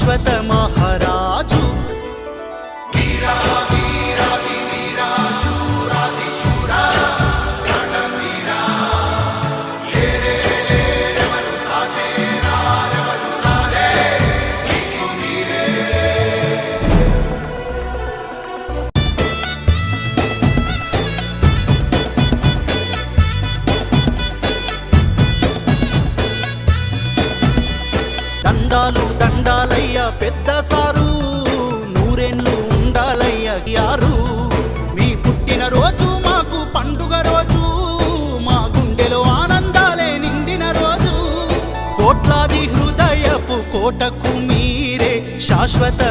శాశ్వత మహారాజు దండాలు దండాలయ్య పెద్ద సారు నూరేళ్ళు ఉండాలయ్య యారు మీ పుట్టిన రోజు మాకు పండుగ రోజు మా గుండెలో ఆనందాలే నిండిన రోజు కోట్లాది హృదయపు కోటకు మీరే శాశ్వత